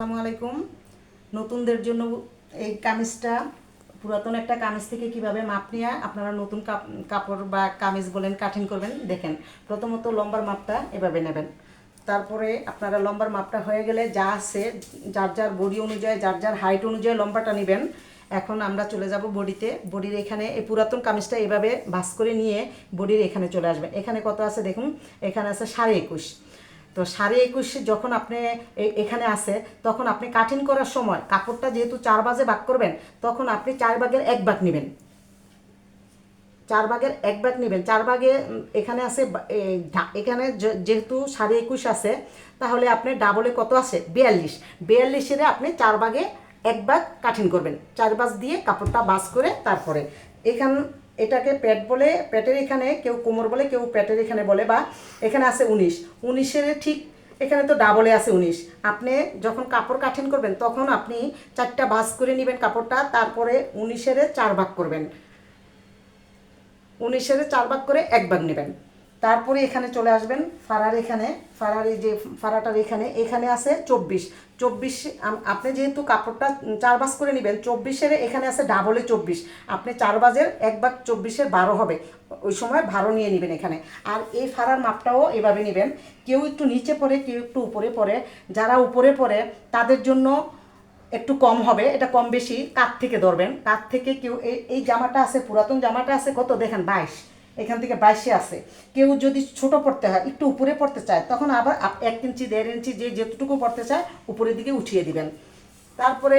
আসসালামু আলাইকুম। নতুনদের জন্য এই কামিজটা পুরাতন একটা কামিজ থেকে কিভাবে মাপ নিয়ে আপনারা নতুন কাপড় বা কামিজ বলেন কাটিং করবেন দেখেন। প্রথমত লম্বার মাপটা এভাবে নেবেন, তারপরে আপনারা লম্বার মাপটা হয়ে গেলে যা আছে যার যার বডি অনুযায়ী যার যার হাইট অনুযায়ী লম্বাটা নেবেন। এখন আমরা চলে যাব বডিতে। বডির এখানে এই পুরাতন কামিজটা এভাবে ভাঁজ করে নিয়ে বডির এখানে চলে আসবেন। এখানে কত আছে দেখুন, এখানে আছে 21.5। তো 21.5 যখন আপনি এখানে আসে তখন আপনি কাটিং করার সময় কাপড়টা যেহেতু 4 ভাগে ভাগ করবেন, তখন আপনি 4 ভাগের 1 ভাগ নেবেন। 4 ভাগের 1 ভাগ নেবেন। 4 ভাগে এখানে আছে এখানে যেহেতু 21.5 আছে, তাহলে আপনি ডাবলে কত আছে 42। 42-এর আপনি 4 ভাগে 1 ভাগ কাটিং করবেন। 4 ভাঁজ দিয়ে কাপড়টা ভাঁজ করে তারপরে এখান এটাকে পেট বলে, পেটের এখানে কেউ কোমর বলে, কেউ পেটের এখানে বলে, বা এখানে আছে 19। 19-এর ঠিক এখানে তো ডাবলে আছে 19। আপনি যখন কাপড় কাটিং করবেন তখন আপনি 4টা ভাঁজ করে নেবেন কাপড়টা, তারপরে 19-এর 4 ভাগ করবেন। 19-এর 4 ভাগ করে 1 ভাগ নেবেন। তারপরে এখানে চলে আসবেন ফাড়ার এখানে। ফাড়ার এই যে ফাড়াটার এখানে আছে 24। 24 আপনি যেহেতু কাপড়টা 4 ভাঁজ করে নেবেন, 24-এর এখানে আছে ডাবলে 24। আপনি 4 ভাঁজের 1 ভাগ 24-এর 12 হবে, ওই সময় 12 নিয়ে নেবেন এখানে। আর এই ফাড়ার মাপটাও এভাবে নেবেন। কেউ একটু নিচে পড়ে, কেউ একটু উপরে পড়ে। যারা উপরে পড়ে তাদের জন্য একটু কম হবে, এটা কম বেশি কাঁধ থেকে ধরবেন। কাঁধ থেকে কেউ এই জামাটা আছে, পুরাতন জামাটা আছে কত দেখেন 22, এখান থেকে 22-এ আছে। কেউ যদি ছোট পড়তে হয়, একটু উপরে পড়তে চায়, তখন আবার 1 ইঞ্চি 1.5 ইঞ্চি যে যেতটুকু পড়তে চায় উপরের দিকে উঠিয়ে দিবেন। তারপরে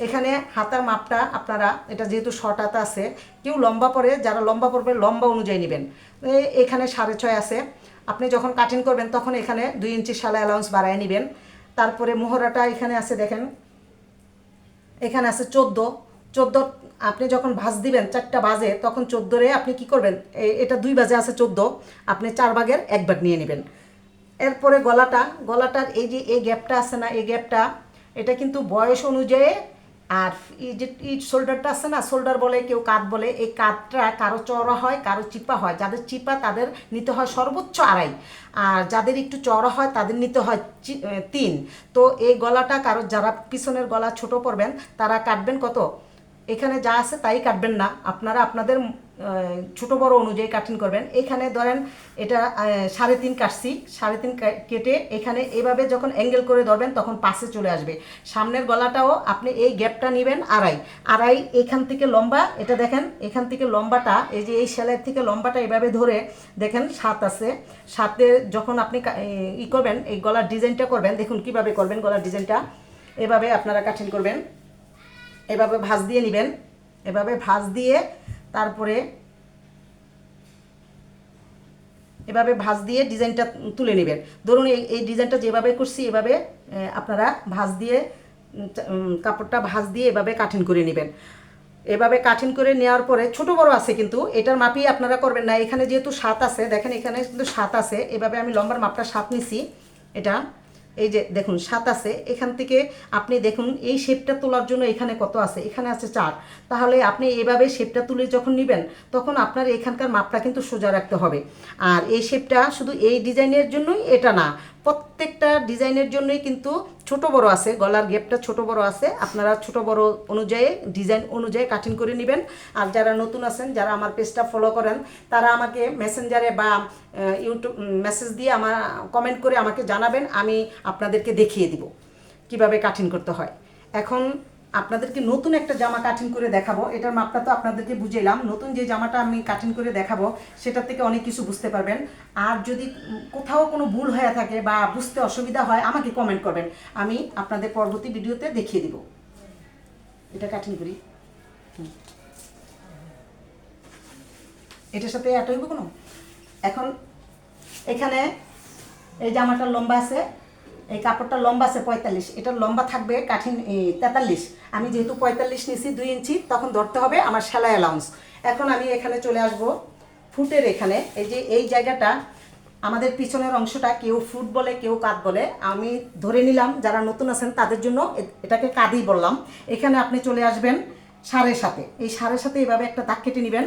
এখানে হাতার মাপটা আপনারা, এটা যেহেতু শর্ট হাতা আছে, কেউ লম্বা পরে, যারা লম্বা পরবে লম্বা অনুযায়ী নেবেন। এখানে 6.5 আছে। আপনি যখন কাটিং করবেন তখন এখানে 2 ইঞ্চি সেলাই অ্যালাউন্স বাড়ায় নেবেন। তারপরে মোহরাটা এখানে আছে দেখেন, এখানে আছে 14। 14 আপনি যখন ভাঁজ দিবেন 4টা ভাঁজে, তখন 14-রে আপনি কি করবেন, এটা 2 ভাঁজে আছে 14, আপনি 4 ভাগের 1 ভাগ নিয়ে নেবেন। এরপরে গলাটার এই যে এই গ্যাপটা আছে না, এই গ্যাপটা এটা কিন্তু বয়স অনুযায়ী। আর এই যে এই শোল্ডারটা আছে না, শোল্ডার বলে কেউ কাঁধ বলে, এই কাঁধটা কারো চওড়া হয় কারো চিপা হয়। যাদের চিপা তাদের নিতে হয় সর্বোচ্চ 2.5, আর যাদের একটু চওড়া হয় তাদের নিতে হয় 3। তো এই গলাটা কারো, যারা পিছনের গলা ছোট পরবেন তারা কাটবেন কত, এখানে যা আছে তাই কাটবেন না, আপনারা আপনাদের ছোটো বড় অনুযায়ী কাটিং করবেন। এখানে ধরেন এটা 3.5 কাটছি, 3.5 কেটে এখানে এভাবে যখন অ্যাঙ্গেল করে ধরবেন তখন পাশে চলে আসবে। সামনের গলাটাও আপনি এই গ্যাপটা নেবেন 2.5 এখান থেকে লম্বা, এটা দেখেন এখান থেকে লম্বাটা, এই যে এই সেলাইয়ের থেকে লম্বাটা এভাবে ধরে দেখেন 7 আছে। 7-এ যখন আপনি করবেন, এই গলার ডিজাইনটা করবেন, দেখুন কিভাবে করবেন গলার ডিজাইনটা। এভাবে আপনারা কাটিং করবেন, এভাবে ভাঁজ দিয়ে নেবেন, এভাবে ভাঁজ দিয়ে তারপরে এভাবে ভাঁজ দিয়ে ডিজাইনটা তুলে নেবেন। ধরুন এই ডিজাইনটা যেভাবে করছি এভাবে আপনারা ভাঁজ দিয়ে কাপড়টা ভাঁজ দিয়ে এভাবে কাটিং করে নেবেন। এভাবে কাটিং করে নেওয়ার পরে ছোট বড় আছে, কিন্তু এটার মাপই আপনারা করবেন না। এখানে যেহেতু 7 আছে, দেখেন এখানে কিন্তু 7 আছে। এভাবে আমি লম্বার মাপটা 7 নিছি। এটা এই যে দেখুন 7 আছে। এখান থেকে আপনি দেখুন এই শেপটা তোলার জন্য এখানে কত আছে, এখানে আছে 4। তাহলে আপনি এভাবে শেপটা তুলে যখন নেবেন তখন আপনার এখানকার মাপটা কিন্তু সোজা রাখতে হবে। আর এই শেপটা শুধু এই ডিজাইনের জন্যই এটা না, প্রত্যেকটা ডিজাইনের জন্যই কিন্তু ছোট বড় আছে, গলার গেপটা ছোট বড় আছে। আপনারা ছোট বড় অনুযায়ী ডিজাইন অনুযায়ী কাটিং করে নেবেন। আর যারা নতুন আছেন, যারা আমার পেজটা ফলো করেন, তারা আমাকে মেসেঞ্জারে বা ইউটিউব মেসেজ দিয়ে আমার কমেন্ট করে আমাকে জানাবেন, আমি আপনাদেরকে দেখিয়ে দিব কিভাবে কাটিং করতে হয়। এখন আপনাদেরকে নতুন একটা জামা কাটিং করে দেখাবো। এটার মাপটা তো আপনাদেরকে বুঝাইলাম। নতুন যে জামাটা আমি কাটিং করে দেখাবো সেটার থেকে অনেক কিছু বুঝতে পারবেন। আর যদি কোথাও কোনো ভুল হয়ে থাকে বা বুঝতে অসুবিধা হয় আমাকে কমেন্ট করবেন, আমি আপনাদের পরবর্তী ভিডিওতে দেখিয়ে দিব। এটা কাটিং করি, এটার সাথে অ্যাড হইব কোনো। এখন এখানে এই জামাটার লম্বা আছে, এই কাপড়টার লম্বা আছে 45, এটার লম্বা থাকবে কাঠিন 43। আমি যেহেতু 45 নিছি 2 ইঞ্চি, তখন ধরতে হবে আমার সেলাই অ্যালাউন্স। এখন আমি এখানে চলে আসব ফুটের এখানে। এই যে এই জায়গাটা আমাদের পিছনের অংশটা কেউ ফুট বলে কেউ কাঁধ বলে, আমি ধরে নিলাম যারা নতুন আছেন তাদের জন্য এটাকে কাঁধই বললাম। এখানে আপনি চলে আসবেন 7.5। এই 7.5 এভাবে একটা দাগ কেটে নেবেন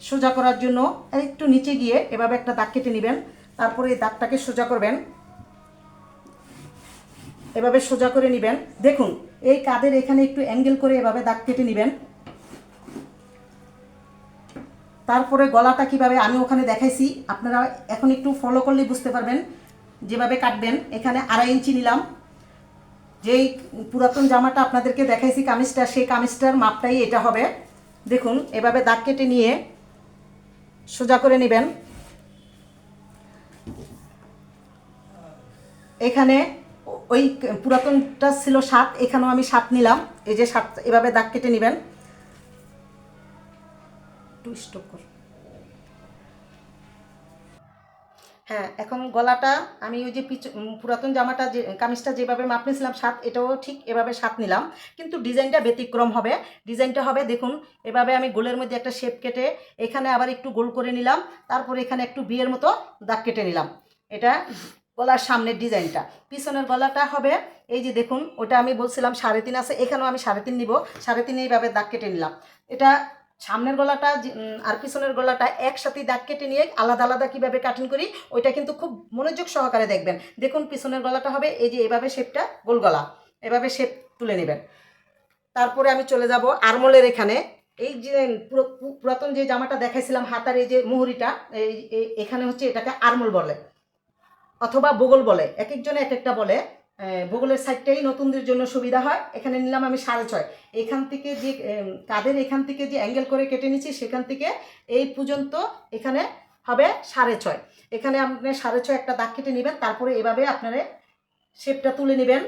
সোজা করার জন্য। একটু নিচে গিয়ে এভাবে একটা দাগ কেটে নেবেন, তারপরে এই দাগটাকে সোজা করবেন। এভাবে সোজা করে নেবেন। দেখুন এই কাঁধের এখানে একটু অ্যাঙ্গেল করে এভাবে দাগ কেটে নেবেন। তারপরে গলাটা কিভাবে আমি ওখানে দেখাইছি, আপনারা এখন একটু ফলো করলেই বুঝতে পারবেন যেভাবে কাটবেন। এখানে 2.5 ইঞ্চি নিলাম। যেই পুরাতন জামাটা আপনাদেরকে দেখাইছি কামিজটা, সেই কামিজটার মাপটাই এটা হবে। দেখুন এভাবে দাগ কেটে নিয়ে সোজা করে নেবেন। এখানে ওই পুরাতনটা ছিল 7, এখানেও আমি 7 নিলাম। এই যে 7 এভাবে দাগ কেটে নেবেন। একটু স্টপ কর। হ্যাঁ, এখন গলাটা আমি ওই যে পুরাতন জামাটা যে কামিজটা যেভাবে মাপ নিয়েছিলাম 7, এটাও ঠিক এভাবে 7 নিলাম, কিন্তু ডিজাইনটা ব্যতিক্রম হবে। ডিজাইনটা হবে দেখুন এভাবে আমি গোলের মধ্যে একটা শেপ কেটে এখানে আবার একটু গোল করে নিলাম, তারপরে এখানে একটু বিয়ের মতো দাগ কেটে নিলাম। এটা গলার সামনের ডিজাইনটা। পিছনের গলাটা হবে এই যে দেখুন, ওটা আমি বলছিলাম 3.5 আছে, এখানেও আমি 3.5 নিব। 3.5 এইভাবে দাগ কেটে নিলাম। এটা সামনের গলাটা আর পিছনের গলাটা একসাথে দাগ কেটে নিয়ে আলাদা আলাদা কীভাবে কাটিং করি ওইটা কিন্তু খুব মনোযোগ সহকারে দেখবেন। দেখুন পিছনের গলাটা হবে এই যে এভাবে শেপটা, গোল গলা, এভাবে শেপ তুলে নেবেন। তারপরে আমি চলে যাব আরমোলের এখানে। এই যে পুরাতন যে জামাটা দেখাইছিলাম হাতার এই যে মুহুরিটা, এখানে হচ্ছে এটাকে আরমোল বলে অথবা বগল বলে, এক একজনে এক একটা বলে। বগলের সাইডটাই নতুনদের জন্য সুবিধা হয়। এখানে নিলাম আমি 6.5। এখান থেকে যে কাঁধের এখান থেকে যে অ্যাঙ্গেল করে কেটে নিচ্ছি সেখান থেকে এই পর্যন্ত এখানে হবে 6.5। এখানে আপনি 6.5 একটা দাগ কেটে নেবেন। তারপরে এভাবে আপনারা শেপটা তুলে নেবেন।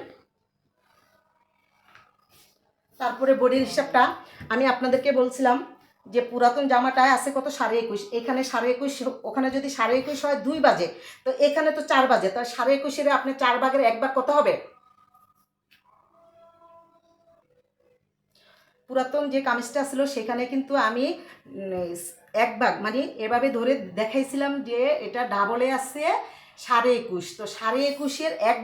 তারপরে বডির হিসাবটা আমি আপনাদেরকে বলছিলাম যে পুরাতন জামাটায় আছে কত 21.5, এখানে 21.5, ওখানে যদি 21.5 হয় 2 বাজে, তো এখানে তো 4 বাজে, তাই 21.5 আপনি 4 ভাগের 1 ভাগ কত হবে? পুরাতন যে কামিজটা ছিল সেখানে কিন্তু আমি 1 ভাগ মানে এভাবে ধরে দেখাইছিলাম যে এটা ডাবলে আছে 21.5, তো 21.5-এর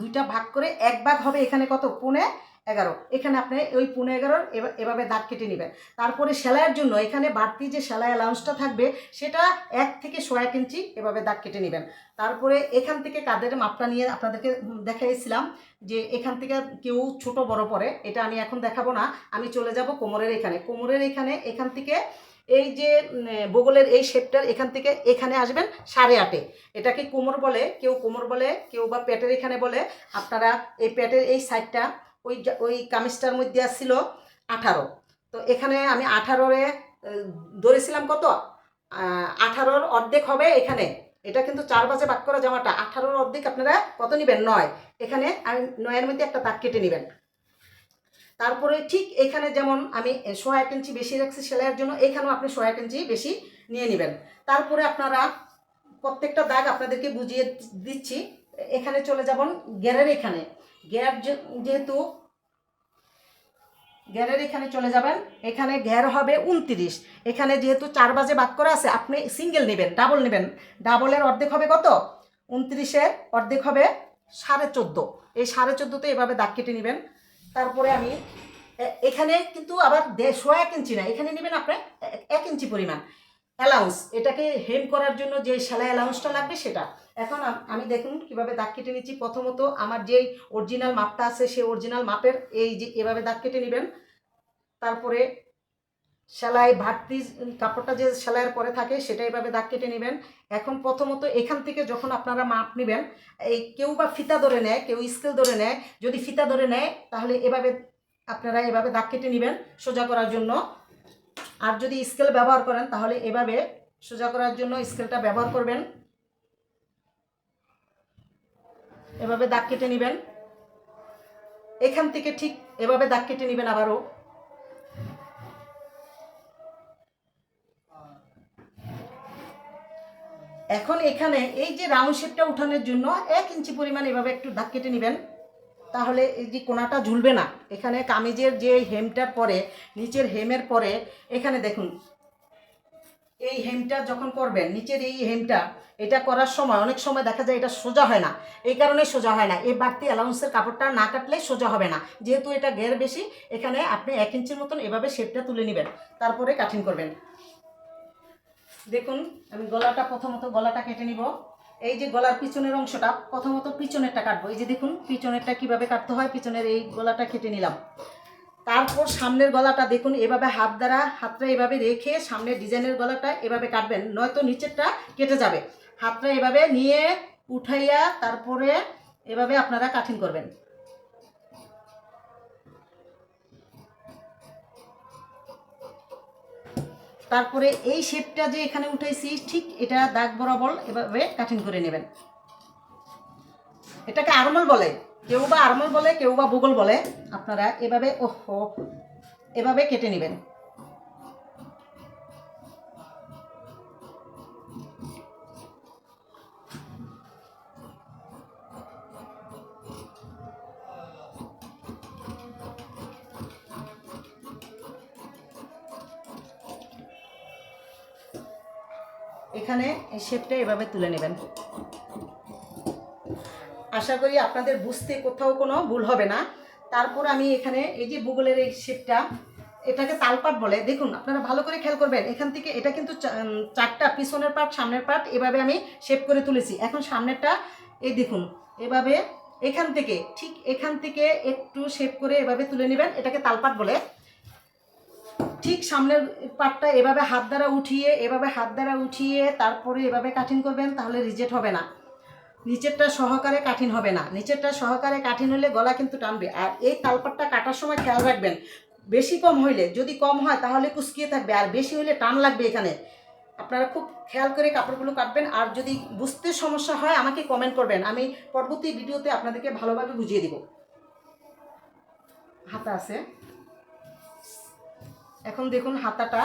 দুইটা ভাগ করে 1 ভাগ হবে এখানে কত? 11.5। এখানে আপনি ওই 11.5 এভাবে দাগ কেটে নেবেন। তারপরে সেলাইয়ের জন্য এখানে বাড়তি যে সেলাই অ্যালাউন্সটা থাকবে সেটা 1 থেকে 1.5 ইঞ্চি এভাবে দাগ কেটে নেবেন। তারপরে এখান থেকে কাঁধের মাপটা নিয়ে আপনাদেরকে দেখাইছিলাম যে এখান থেকে কেউ ছোট বড় পরে, এটা আমি এখন দেখাবো না। আমি চলে যাব কোমরের এখানে। কোমরের এখানে এখান থেকে এই যে বগলের এই শেপটার এখান থেকে এখানে আসবেন 8.5। এটাকে কোমর বলে, কেউ কোমর বলে, কেউ বা পেটের এখানে বলে। আপনারা এই পেটের এই সাইডটা ওই কামিজটার মধ্যে ছিল 18, তো এখানে আমি 18-রে ধরেছিলাম কত? 18-র অর্ধেক হবে এখানে। এটা কিন্তু 4 বাজে ভাগ করা জামাটা, 18-র অর্ধেক আপনারা কত নেবেন? 9। এখানে আমি 9-এর মধ্যে একটা দাগ কেটে নেবেন। তারপরে ঠিক এখানে যেমন আমি 1.5 ইঞ্চি বেশি রাখছি সেলাইয়ের জন্য, এখানেও আপনি 1.5 ইঞ্চি বেশি নিয়ে নেবেন। তারপরে আপনারা প্রত্যেকটা দাগ আপনাদেরকে বুঝিয়ে দিচ্ছি। এখানে চলে যাবেন গেরের এখানে। যেহেতু ঘেরের এখানে চলে যাবেন, এখানে ঘের হবে 29। এখানে যেহেতু 4 বাজে ভাগ করা আছে আপনি সিঙ্গেল নেবেন, ডাবল নেবেন। ডাবলের অর্ধেক হবে কত? 29-এর অর্ধেক হবে 14.5। এই 14.5-তে এভাবে দাগ কেটে নেবেন। তারপরে আমি এখানে কিন্তু আবার 1.5 ইঞ্চি না, এখানে নেবেন আপনি 1 ইঞ্চি পরিমাণ অ্যালাউন্স। এটাকে হেম করার জন্য যে সেলাই অ্যালাউন্সটা লাগবে সেটা। এখন আমি দেখুন কিভাবে দাগ কেটে নিচ্ছি। প্রথমত আমার যেই অরিজিনাল মাপটা আছে সেই অরিজিনাল মাপের এই যে এভাবে দাগ কেটে নেবেন। তারপরে সেলাই ভাটতি কাপড়টা যে সেলাইয়ের পরে থাকে সেটা এভাবে দাগ কেটে নেবেন। এখন প্রথমত এখান থেকে যখন আপনারা মাপ নেবেন, এই কেউ বা ফিতা ধরে নেয়, কেউ স্কেল ধরে নেয়। যদি ফিতা ধরে নেয় তাহলে এভাবে আপনারা এভাবে দাগ কেটে নেবেন সোজা করার জন্য। আর যদি স্কেল ব্যবহার করেন তাহলে এভাবে সোজা করার জন্য স্কেলটা ব্যবহার করবেন। এভাবে দাগ কেটে নেবেন। এখান থেকে ঠিক এভাবে দাগ কেটে নেবেন আবারও। এখন এখানে এই যে রাউন্ড শেপটা উঠানোর জন্য 1 ইঞ্চি পরিমাণ এভাবে একটু দাগ কেটে নেবেন, তাহলে এই যে কোনাটা ঝুলবে না। এখানে কামিজের যে হেমটার পরে, নিচের হেমের পরে এখানে দেখুন এই হেমটা যখন করবেন, নিচের এই হেমটা এটা করার সময় অনেক সময় দেখা যায় এটা সোজা হয় না। এই কারণে সোজা হয় না, এই বাড়তি অ্যালাউন্সের কাপড়টা না কাটলে সোজা হবে না। যেহেতু এটা ঘের বেশি, এখানে আপনি 1 ইঞ্চির মতন এভাবে শেপটা তুলে নেবেন, তারপরে কাটিং করবেন। দেখুন আমি গলাটা প্রথমত গলাটা কেটে নিব। এই যে গলার পিছনের অংশটা প্রথমত পিছনেরটা কাটবো। এই যে দেখুন পিছনেরটা কিভাবে কাটতে হয়, পিছনের এই গলাটা কেটে নিলাম। তারপর সামনের গলাটা দেখুন এভাবে হাতটা এভাবে রেখে সামনের ডিজাইনের গলাটা এভাবে কাটবেন, নয়তো নিচেরটা কেটে যাবে। হাতটা এভাবে নিয়ে উঠাইয়া তারপরে এভাবে আপনারা কাটিং করবেন। তারপরে এই শেপটা যে এখানে উঠাইছি ঠিক এটা দাগ বরাবর এভাবে কাটিং করে নেবেন। এটাকে আরমল বলে, কেউ বা আরমল বলে, কেউ বা বুগল বলে। আপনারা এভাবে এভাবে কেটে নেবেন। এখানে এই শেপটা এভাবে তুলে নেবেন। আশা করি আপনাদের বুঝতে কোথাও কোনো ভুল হবে না। তারপর আমি এখানে এই যে বুগলের এই শেপটা, এটাকে তালপাট বলে। দেখুন আপনারা ভালো করে খেয়াল করবেন, এখান থেকে এটা কিন্তু চারটা, পিছনের পার্ট সামনের পার্ট এভাবে আমি শেপ করে তুলেছি। এখন সামনেরটা এই দেখুন এভাবে এখান থেকে ঠিক এখান থেকে একটু শেপ করে এভাবে তুলে নেবেন, এটাকে তালপাট বলে। ঠিক সামনের পার্টটা এভাবে হাত দ্বারা উঠিয়ে তারপরে এভাবে কাটিং করবেন, তাহলে রিজেক্ট হবে না। নিচেরটা সহকারে কাঠিন হবে না, নিচেরটা সহকারে কাঠিন হলে গলা কিন্তু টানবে। আর এই তালপাটটা কাটার সময় খেয়াল রাখবেন, বেশি কম হইলে, যদি কম হয় তাহলে কুচকিয়ে থাকবে, আর বেশি হইলে টান লাগবে এখানে। আপনারা খুব খেয়াল করে কাপড়গুলো কাটবেন। আর যদি বুঝতে সমস্যা হয় আমাকে কমেন্ট করবেন, আমি পরবর্তী ভিডিওতে আপনাদেরকে ভালোভাবে বুঝিয়ে দিব। হাতা আছে, এখন দেখুন হাতাটা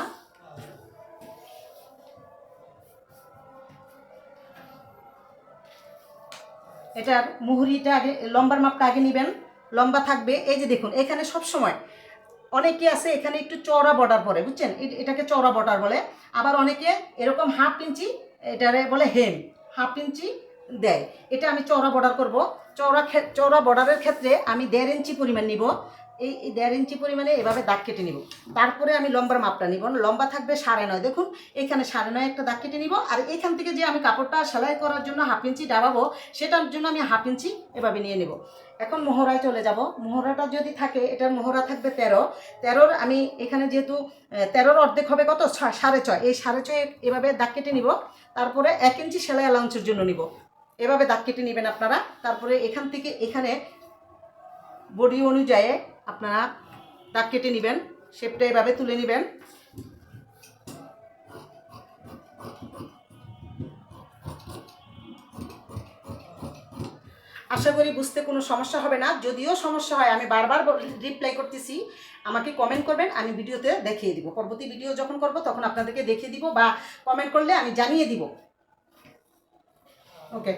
এটার মুহুরিটা আগে, লম্বার মাপটা আগে নেবেন। লম্বা থাকবে এই যে দেখুন এখানে সব সময় অনেকে আছে এখানে একটু চওড়া বর্ডার পরে, বুঝছেন, এটাকে চওড়া বর্ডার বলে। আবার অনেকে এরকম হাফ ইঞ্চি, এটারে বলে হেম, হাফ ইঞ্চি দেয়। এটা আমি চওড়া বর্ডার করব। চওড়া বর্ডারের ক্ষেত্রে আমি 1.5 ইঞ্চি পরিমাণ নিব। এই 1.5 ইঞ্চি পরিমাণে এভাবে দাগ কেটে নিব। তারপরে আমি লম্বার মাপটা নিব, লম্বা থাকবে 9.5। দেখুন এখানে 9.5 একটা দাগ কেটে নিব। আর এখান থেকে যে আমি কাপড়টা সেলাই করার জন্য হাফ ইঞ্চি ডাবাবো, সেটার জন্য আমি হাফ ইঞ্চি এভাবে নিয়ে নেব। এখন মোহরায় চলে যাব। মোহরাটা যদি থাকে, এটার মোহরা থাকবে 13। আমি এখানে যেহেতু 13-র অর্ধেক হবে কত, 6.5। এই 6.5 এভাবে দাগ কেটে নিব। তারপরে 1 ইঞ্চি সেলাই অ্যালাউন্সের জন্য নিব, এভাবে দাগ কেটে নেবেন আপনারা। তারপরে এখান থেকে এখানে বডি অনুযায়ী আপনারা দাগ কেটে নেবেন, শেপটা এভাবে তুলে নেবেন। আশা করি বুঝতে কোনো সমস্যা হবে না। যদিও সমস্যা হয় আমি বারবার রিপ্লাই করতেছি, আমাকে কমেন্ট করবেন, আমি ভিডিওতে দেখিয়ে দিব। পরবর্তী ভিডিও যখন করব তখন আপনাদেরকে দেখিয়ে দিব, বা কমেন্ট করলে আমি জানিয়ে দিব। ওকে।